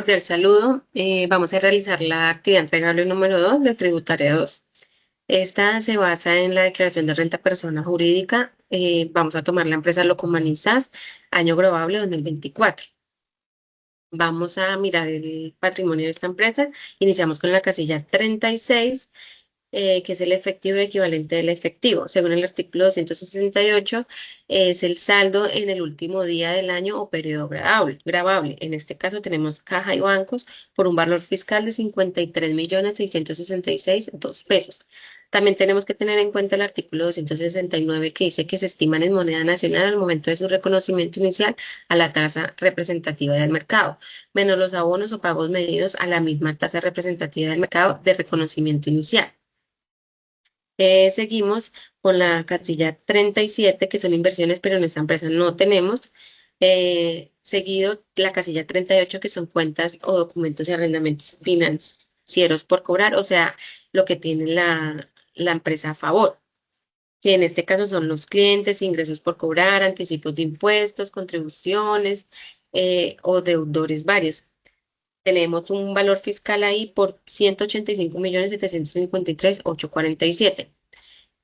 Cordial saludo. Vamos a realizar la actividad entregable número 2 del tributario 2. Esta se basa en la declaración de renta persona jurídica. Vamos a tomar la empresa Locomanizas, año grabable 2024. Vamos a mirar el patrimonio de esta empresa. Iniciamos con la casilla 36, que es el efectivo equivalente del efectivo. Según el artículo 268, es el saldo en el último día del año o periodo gravable. En este caso tenemos caja y bancos por un valor fiscal de 53.666.002 pesos. También tenemos que tener en cuenta el artículo 269 que dice que se estiman en moneda nacional al momento de su reconocimiento inicial a la tasa representativa del mercado, menos los abonos o pagos medidos a la misma tasa representativa del mercado de reconocimiento inicial. Seguimos con la casilla 37, que son inversiones, pero en esta empresa no tenemos. Seguido la casilla 38, que son cuentas o documentos y arrendamientos financieros por cobrar, o sea, lo que tiene la empresa a favor, que en este caso son los clientes, ingresos por cobrar, anticipos de impuestos, contribuciones o deudores varios. Tenemos un valor fiscal ahí por 185.753.847.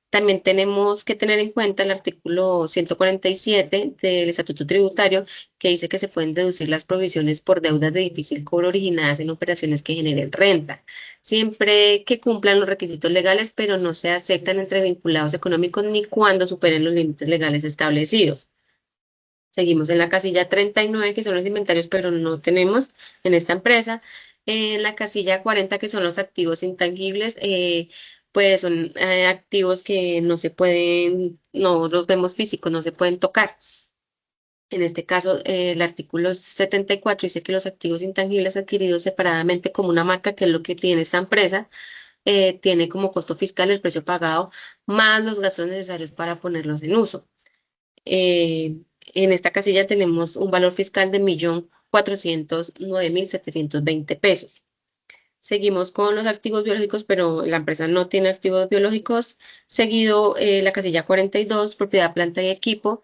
También tenemos que tener en cuenta el artículo 147 del Estatuto Tributario, que dice que se pueden deducir las provisiones por deudas de difícil cobro originadas en operaciones que generen renta, siempre que cumplan los requisitos legales, pero no se aceptan entre vinculados económicos ni cuando superen los límites legales establecidos. Seguimos en la casilla 39, que son los inventarios, pero no tenemos en esta empresa. En la casilla 40, que son los activos intangibles, pues son activos que no se pueden, no los vemos físicos, no se pueden tocar. En este caso, el artículo 74 dice que los activos intangibles adquiridos separadamente como una marca, que es lo que tiene esta empresa, tiene como costo fiscal el precio pagado más los gastos necesarios para ponerlos en uso. En esta casilla tenemos un valor fiscal de 1.409.720 pesos. Seguimos con los activos biológicos, pero la empresa no tiene activos biológicos. Seguido, la casilla 42, propiedad, planta y equipo.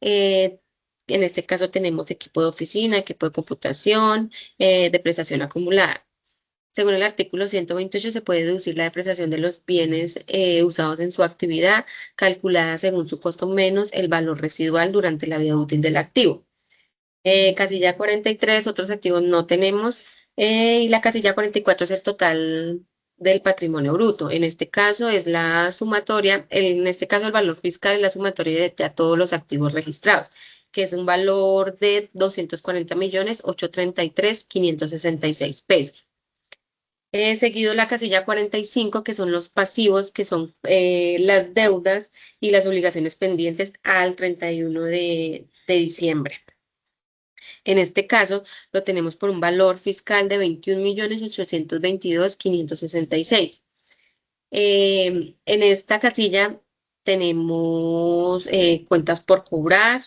Eh, en este caso tenemos equipo de oficina, equipo de computación, depreciación acumulada. Según el artículo 128, se puede deducir la depreciación de los bienes usados en su actividad, calculada según su costo menos el valor residual durante la vida útil del activo. Casilla 43, otros activos no tenemos. Y la casilla 44 es el total del patrimonio bruto. En este caso es la sumatoria, en este caso el valor fiscal es la sumatoria de todos los activos registrados, que es un valor de 240.833.566 pesos. Seguido la casilla 45, que son los pasivos, que son las deudas y las obligaciones pendientes al 31 de diciembre. En este caso, lo tenemos por un valor fiscal de 21.822.566. En esta casilla tenemos cuentas por cobrar,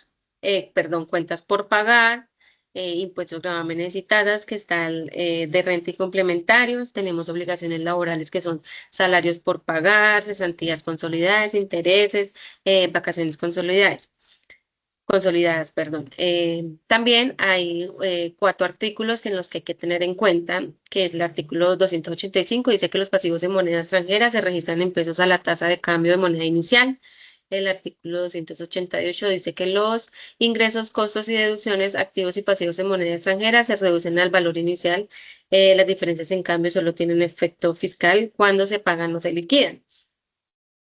perdón, cuentas por pagar, impuestos gravámenes citadas, que están de renta y complementarios. Tenemos obligaciones laborales que son salarios por pagar, cesantías consolidadas, intereses, vacaciones consolidadas, perdón. También hay 4 artículos en los que hay que tener en cuenta, que el artículo 285 dice que los pasivos en moneda extranjera se registran en pesos a la tasa de cambio de moneda inicial. El artículo 288 dice que los ingresos, costos y deducciones, activos y pasivos en moneda extranjera se reducen al valor inicial. Las diferencias en cambio solo tienen efecto fiscal cuando se pagan o se liquidan.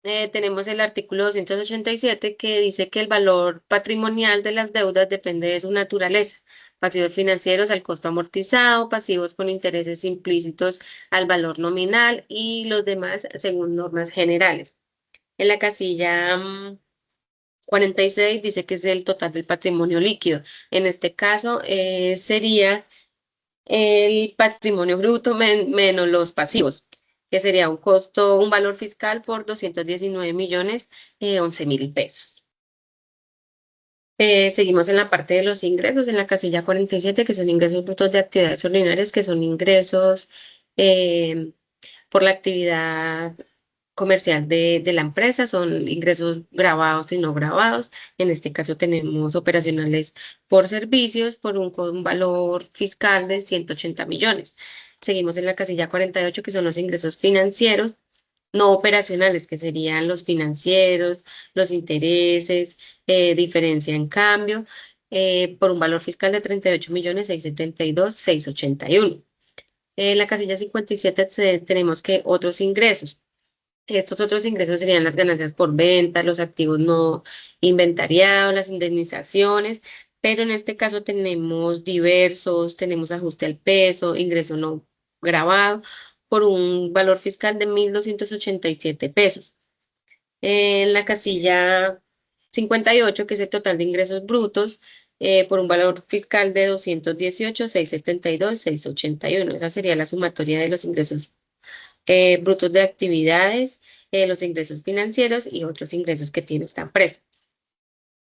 Tenemos el artículo 287 que dice que el valor patrimonial de las deudas depende de su naturaleza. Pasivos financieros al costo amortizado, pasivos con intereses implícitos al valor nominal y los demás según normas generales. En la casilla 46 dice que es el total del patrimonio líquido. En este caso sería el patrimonio bruto menos los pasivos, que sería un costo, un valor fiscal por 219.011.000 pesos. Seguimos en la parte de los ingresos, en la casilla 47, que son ingresos brutos de actividades ordinarias, que son ingresos por la actividad comercial de la empresa, son ingresos grabados y no grabados. En este caso tenemos operacionales por servicios por con un valor fiscal de 180 millones. Seguimos en la casilla 48, que son los ingresos financieros no operacionales, que serían los financieros, los intereses, diferencia en cambio, por un valor fiscal de 38 millones 672 681. En la casilla 57 tenemos que otros ingresos. Estos otros ingresos serían las ganancias por venta, los activos no inventariados, las indemnizaciones, pero en este caso tenemos diversos, tenemos ajuste al peso, ingreso no grabado, por un valor fiscal de 1.287 pesos. En la casilla 58, que es el total de ingresos brutos, por un valor fiscal de 218, 672, 681. Esa sería la sumatoria de los ingresos brutos de actividades, los ingresos financieros y otros ingresos que tiene esta empresa.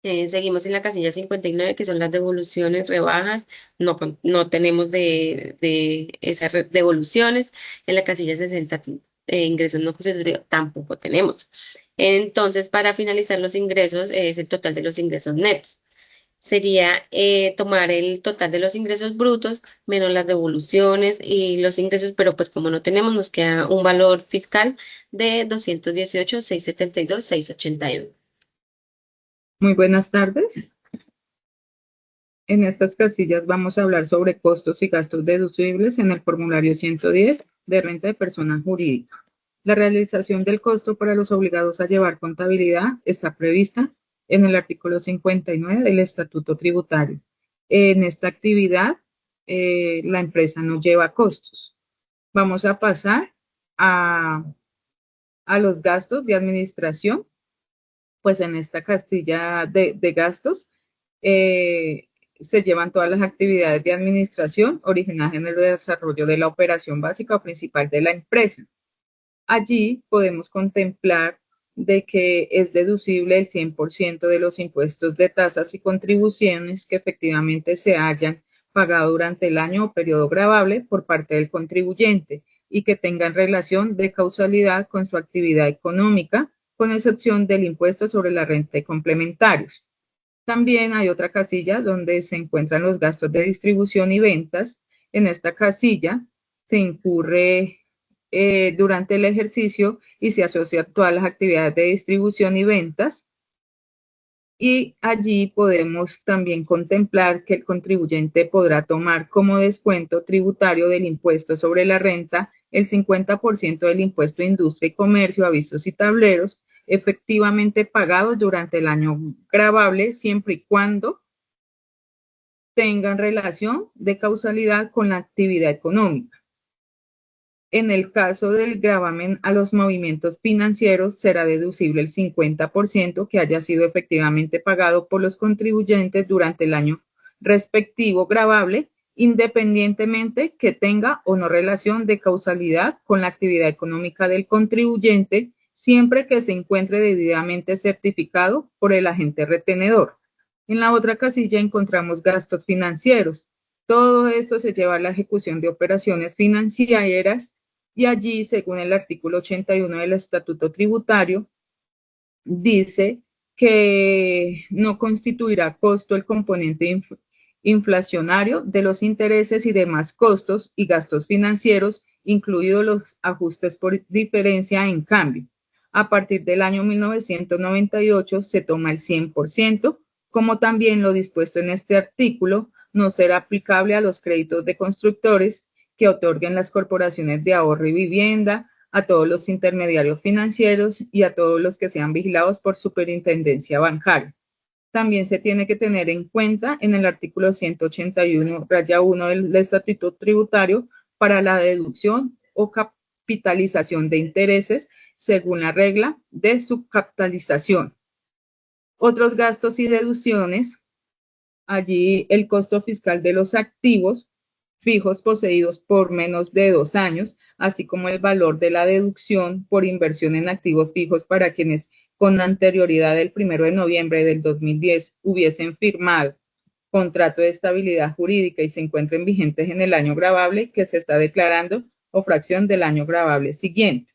Seguimos en la casilla 59, que son las devoluciones, rebajas. No, no tenemos de esas devoluciones. En la casilla 60, ingresos no constitutivos, tampoco tenemos. Entonces, para finalizar los ingresos, es el total de los ingresos netos. Sería tomar el total de los ingresos brutos menos las devoluciones y los ingresos, pero pues como no tenemos, nos queda un valor fiscal de 218, 672, 681. Muy buenas tardes. En estas casillas vamos a hablar sobre costos y gastos deducibles en el formulario 110 de renta de persona jurídica. La realización del costo para los obligados a llevar contabilidad está prevista en el artículo 59 del Estatuto Tributario. En esta actividad, la empresa no lleva costos. Vamos a pasar a, a los gastos de administración. Pues en esta casilla de gastos eh, se llevan todas las actividades de administración originadas en el desarrollo de la operación básica o principal de la empresa. Allí podemos contemplar de que es deducible el 100% de los impuestos de tasas y contribuciones que efectivamente se hayan pagado durante el año o periodo gravable por parte del contribuyente y que tengan relación de causalidad con su actividad económica, con excepción del impuesto sobre la renta y complementarios. También hay otra casilla donde se encuentran los gastos de distribución y ventas. En esta casilla se incurre durante el ejercicio y se asocia a todas las actividades de distribución y ventas. Y allí podemos también contemplar que el contribuyente podrá tomar como descuento tributario del impuesto sobre la renta el 50% del impuesto de industria y comercio, avisos y tableros, efectivamente pagados durante el año gravable, siempre y cuando tengan relación de causalidad con la actividad económica. En el caso del gravamen a los movimientos financieros, será deducible el 50% que haya sido efectivamente pagado por los contribuyentes durante el año respectivo gravable, independientemente que tenga o no relación de causalidad con la actividad económica del contribuyente, siempre que se encuentre debidamente certificado por el agente retenedor. En la otra casilla encontramos gastos financieros. Todo esto se lleva a la ejecución de operaciones financieras y allí, según el artículo 81 del Estatuto Tributario, dice que no constituirá costo el componente inflacionario de los intereses y demás costos y gastos financieros, incluidos los ajustes por diferencia en cambio. A partir del año 1998 se toma el 100%, como también lo dispuesto en este artículo no será aplicable a los créditos de constructores que otorguen las corporaciones de ahorro y vivienda, a todos los intermediarios financieros y a todos los que sean vigilados por superintendencia bancaria. También se tiene que tener en cuenta en el artículo 181, raya 1 del Estatuto Tributario para la deducción o capitalización de intereses según la regla de subcapitalización. Otros gastos y deducciones, allí el costo fiscal de los activos fijos poseídos por menos de 2 años, así como el valor de la deducción por inversión en activos fijos para quienes con anterioridad del 1 de noviembre del 2010 hubiesen firmado contrato de estabilidad jurídica y se encuentren vigentes en el año gravable que se está declarando o fracción del año gravable siguiente.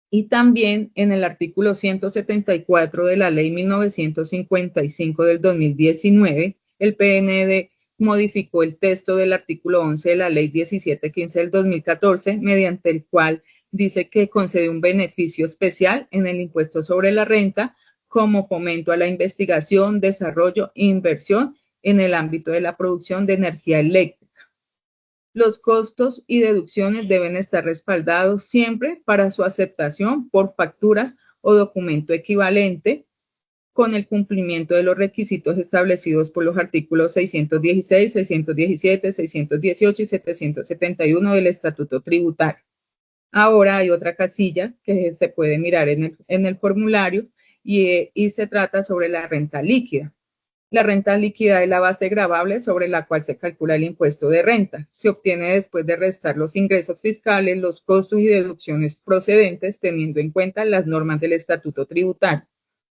Y también en el artículo 174 de la Ley 1955 del 2019, el PND modificó el texto del artículo 11 de la Ley 1715 del 2014, mediante el cual dice que concede un beneficio especial en el impuesto sobre la renta como fomento a la investigación, desarrollo e inversión en el ámbito de la producción de energía eléctrica. Los costos y deducciones deben estar respaldados siempre para su aceptación por facturas o documento equivalente con el cumplimiento de los requisitos establecidos por los artículos 616, 617, 618 y 771 del Estatuto Tributario. Ahora hay otra casilla que se puede mirar en el formulario y se trata sobre la renta líquida. La renta líquida es la base gravable sobre la cual se calcula el impuesto de renta. Se obtiene después de restar los ingresos fiscales, los costos y deducciones procedentes, teniendo en cuenta las normas del Estatuto Tributario.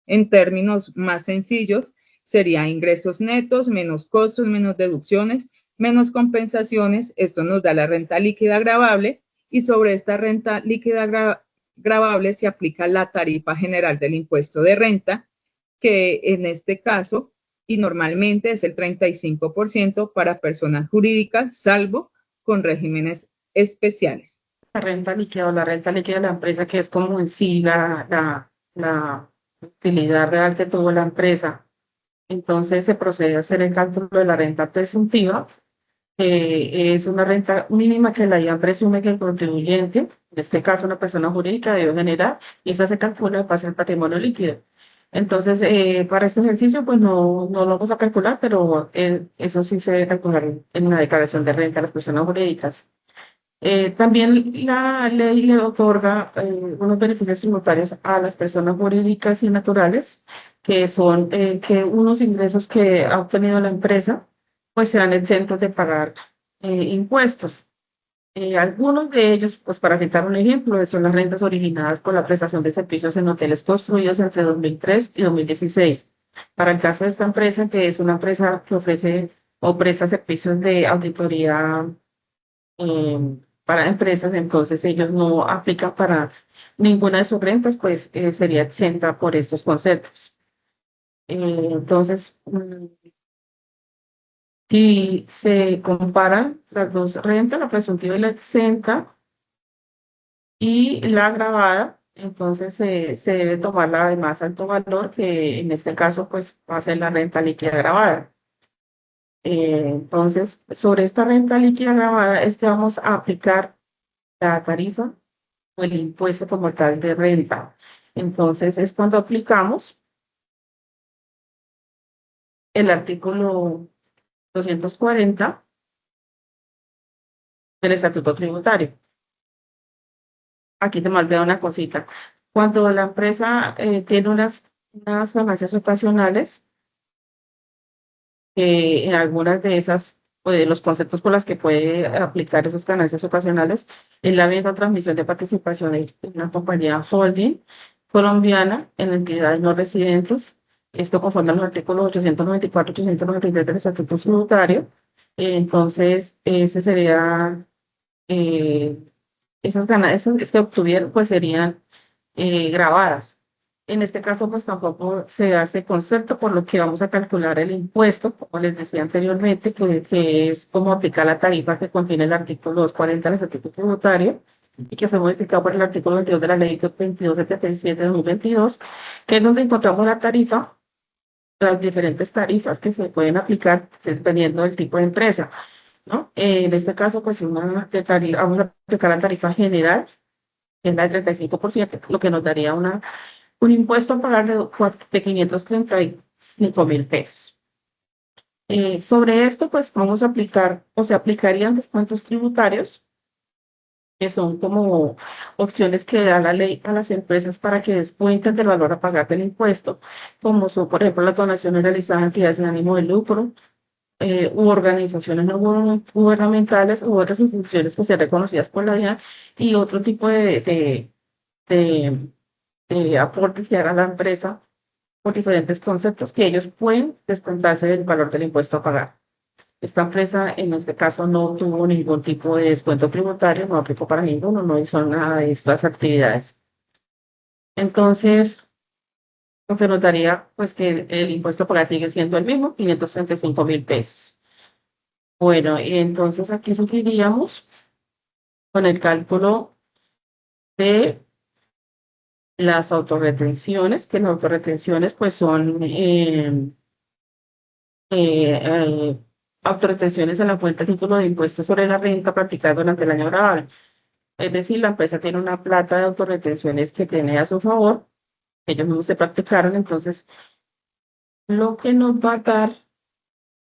En términos más sencillos, sería ingresos netos, menos costos, menos deducciones, menos compensaciones. Esto nos da la renta líquida gravable y sobre esta renta líquida gravable se aplica la tarifa general del impuesto de renta, que en este caso y normalmente es el 35% para personas jurídicas, salvo con regímenes especiales. La renta líquida o la renta líquida de la empresa, que es como en sí la utilidad real que tuvo la empresa. Entonces se procede a hacer el cálculo de la renta presuntiva, que es una renta mínima que la IAM presume que el contribuyente, en este caso una persona jurídica, debe generar, y esa se calcula en base al patrimonio líquido. Entonces, para este ejercicio, pues no lo vamos a calcular, pero eso sí se debe calcular en una declaración de renta a las personas jurídicas. También la ley le otorga unos beneficios tributarios a las personas jurídicas y naturales, que son que unos ingresos que ha obtenido la empresa, pues sean exentos de pagar impuestos. Algunos de ellos, pues para citar un ejemplo, son las rentas originadas por la prestación de servicios en hoteles construidos entre 2003 y 2016. Para el caso de esta empresa, que es una empresa que ofrece o presta servicios de auditoría para empresas, entonces ellos no aplican para ninguna de sus rentas, pues sería exenta por estos conceptos. Entonces, si se comparan las dos rentas, la presuntiva y la exenta, y la agravada, entonces se debe tomar la de más alto valor, que en este caso pues va a ser la renta líquida agravada. Entonces, sobre esta renta líquida agravada es que vamos a aplicar la tarifa o el impuesto como tal de renta. Entonces, es cuando aplicamos el artículo 240 del Estatuto Tributario. Aquí se me olvida una cosita. Cuando la empresa tiene unas ganancias ocasionales, en algunas de esas, o de los conceptos por los que puede aplicar esas ganancias ocasionales, es la venta o transmisión de participación en una compañía holding colombiana en entidades no residentes. Esto conforme a los artículos 894 y 893 del Estatuto Tributario. Entonces, ese sería, esas ganancias que obtuvieron, pues serían grabadas. En este caso, pues tampoco se hace concepto, por lo que vamos a calcular el impuesto, como les decía anteriormente, que es como aplicar la tarifa que contiene el artículo 240 del Estatuto Tributario y que fue modificado por el artículo 22 de la Ley 2277 de 2022, que es donde encontramos la tarifa, las diferentes tarifas que se pueden aplicar dependiendo del tipo de empresa, ¿no? En este caso, pues vamos a aplicar la tarifa general, que es la del 35%, lo que nos daría un impuesto a pagar de 535.000 pesos. Sobre esto, pues vamos a aplicar, o se aplicarían descuentos tributarios, que son como opciones que da la ley a las empresas para que descuenten del valor a pagar del impuesto, como son, por ejemplo, las donaciones realizadas a entidades sin ánimo de lucro, u organizaciones no gubernamentales u otras instituciones que sean reconocidas por la DIAN y otro tipo de aportes que haga la empresa por diferentes conceptos que ellos pueden descontarse del valor del impuesto a pagar. Esta empresa, en este caso, no tuvo ningún tipo de descuento tributario, no aplicó para ninguno, no hizo nada de estas actividades. Entonces, lo que nos daría, pues, que el impuesto a pagar sigue siendo el mismo, 535.000 pesos. Bueno, y entonces aquí seguiríamos con el cálculo de las autorretenciones, que las autorretenciones, pues, son eh, eh, autorretenciones en la fuente a título de impuesto sobre la renta practicada durante el año grabable. Es decir, la empresa tiene una plata de autorretenciones que tiene a su favor, ellos mismos se practicaron, entonces lo que nos va a dar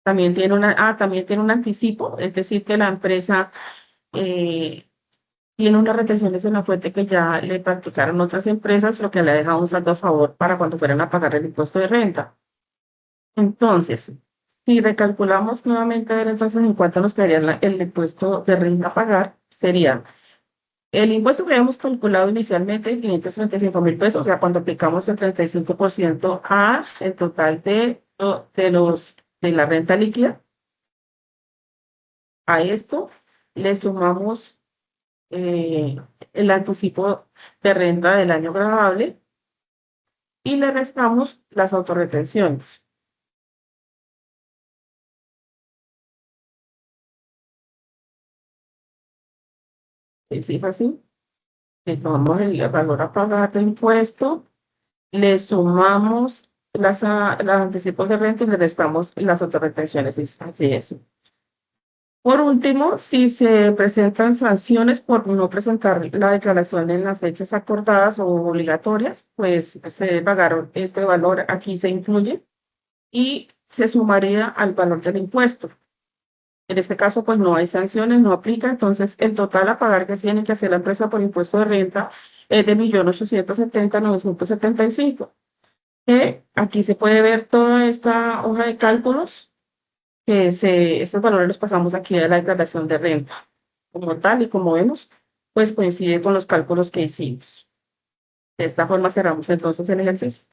también tiene un anticipo, es decir, que la empresa eh, tiene unas retenciones en la fuente que ya le practicaron otras empresas, lo que le deja un saldo a favor para cuando fueran a pagar el impuesto de renta. Entonces, si recalculamos nuevamente, a ver entonces en cuánto nos quedaría el impuesto de renta a pagar, sería el impuesto que habíamos calculado inicialmente, 535.000 pesos, o sea, cuando aplicamos el 35% a el total de la renta líquida, a esto le sumamos el anticipo de renta del año grabable y le restamos las autorretenciones. ¿Sí fue así? Le tomamos el valor a pagar de impuesto, le sumamos los anticipos de renta y le restamos las autorretenciones. Así es. Por último, si se presentan sanciones por no presentar la declaración en las fechas acordadas o obligatorias, pues se pagaron este valor, aquí se incluye y se sumaría al valor del impuesto. En este caso, pues no hay sanciones, no aplica, entonces el total a pagar que tiene que hacer la empresa por impuesto de renta es de 1.870.975. Aquí se puede ver toda esta hoja de cálculos estos valores los pasamos aquí a la declaración de renta. Como tal y como vemos, pues coincide con los cálculos que hicimos. De esta forma cerramos entonces el ejercicio.